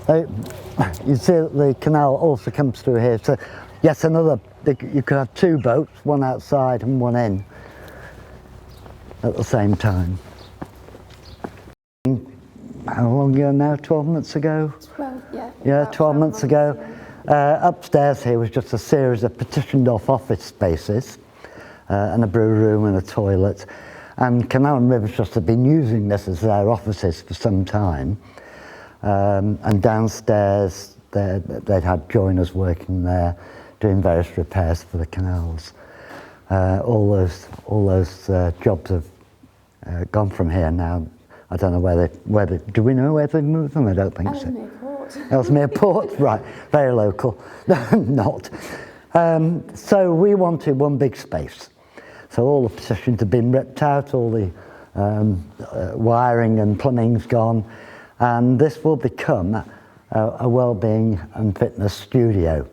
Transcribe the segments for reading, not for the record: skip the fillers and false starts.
You see that the canal also comes through here, so yes, another, you could have two boats, one outside and one in at the same time. How long ago now? 12 months ago? 12, yeah. Yeah, 12 months ago. Upstairs here was just a series of partitioned off office spaces and a brew room and a toilet. And Canal and Rivers Trust have been using this as their offices for some time. And downstairs they'd had joiners working there doing various repairs for the canals. All those jobs have gone from here now. I don't know where they, do we know where they moved them? I don't think so. Ellesmere Port. Ellesmere Port, right, very local. Not. So we wanted one big space. So all the positions have been ripped out, all the wiring and plumbing's gone, and this will become a wellbeing and fitness studio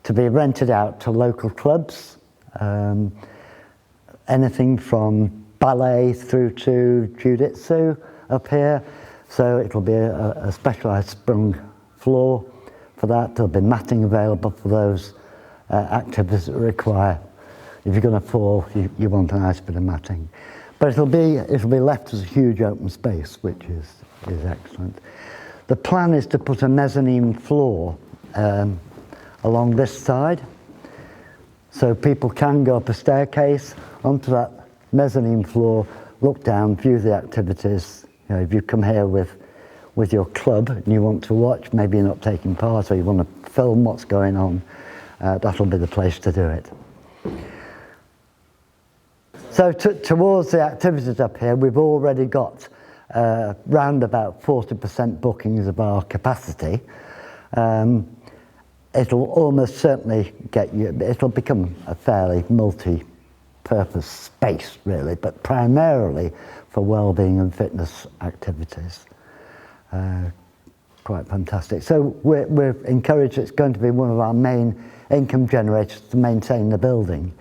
to be rented out to local clubs, anything from ballet through to jiu-jitsu up here. So it'll be a specialised sprung floor for that. There'll be matting available for those activities that require. If you're going to fall, you want a nice bit of matting. But it'll be left as a huge open space, which is excellent. The plan is to put a mezzanine floor along this side, so people can go up a staircase onto that mezzanine floor, look down, view the activities. You know, if you come here with your club and you want to watch, maybe you're not taking part or you want to film what's going on, that'll be the place to do it. So towards the activities up here, we've already got round about 40% bookings of our capacity. It'll almost certainly it'll become a fairly multi-purpose space really, but primarily for well-being and fitness activities. Quite fantastic. So we're encouraged it's going to be one of our main income generators to maintain the building.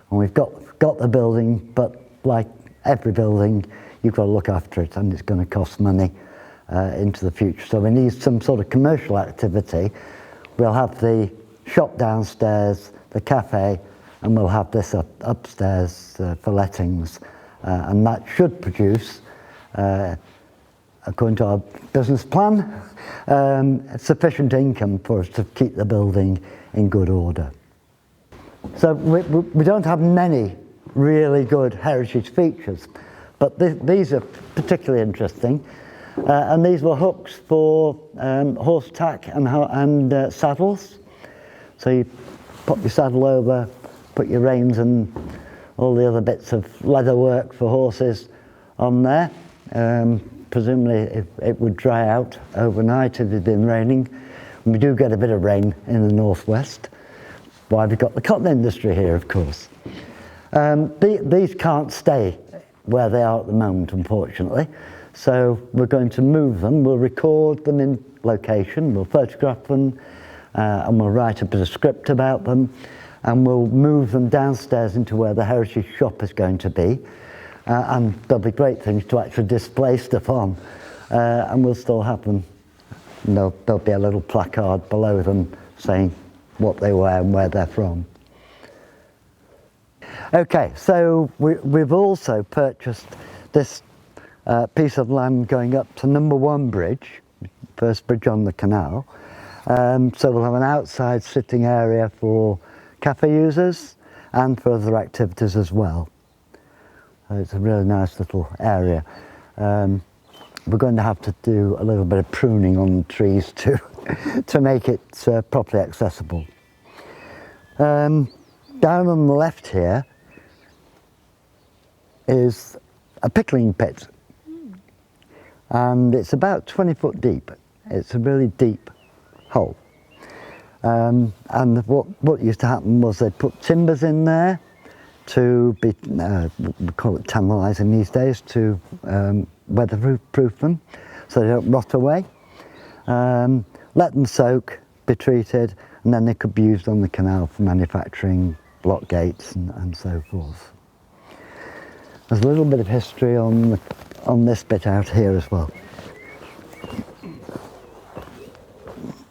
And we've got the building, but like every building, you've got to look after it, and it's going to cost money into the future. So we need some sort of commercial activity. We'll have the shop downstairs, the cafe, and we'll have this upstairs for lettings. And that should produce, according to our business plan, sufficient income for us to keep the building in good order. So we don't have many really good heritage features, but these are particularly interesting. And these were hooks for horse tack and saddles. So you pop your saddle over, put your reins and all the other bits of leather work for horses on there. Presumably it would dry out overnight if it had been raining. And we do get a bit of rain in the northwest. Why we've got the cotton industry here, of course. These can't stay where they are at the moment, unfortunately. So we're going to move them. We'll record them in location, we'll photograph them, and we'll write a bit of script about them, and we'll move them downstairs into where the heritage shop is going to be. And there'll be great things to actually display stuff on, and we'll still have them. And there'll be a little placard below them saying what they were and where they're from. Okay, so we've also purchased this piece of land going up to number 1 bridge, first bridge on the canal. So we'll have an outside sitting area for cafe users and for other activities as well. It's a really nice little area. We're going to have to do a little bit of pruning on the trees to make it properly accessible. Down on the left here is a pickling pit, and it's about 20 foot deep. It's a really deep hole. And what used to happen was they'd put timbers in there to be, we call it tannalising these days, to weatherproof them so they don't rot away. Let them soak, be treated, and then they could be used on the canal for manufacturing block gates and so forth. There's a little bit of history on this bit out here as well.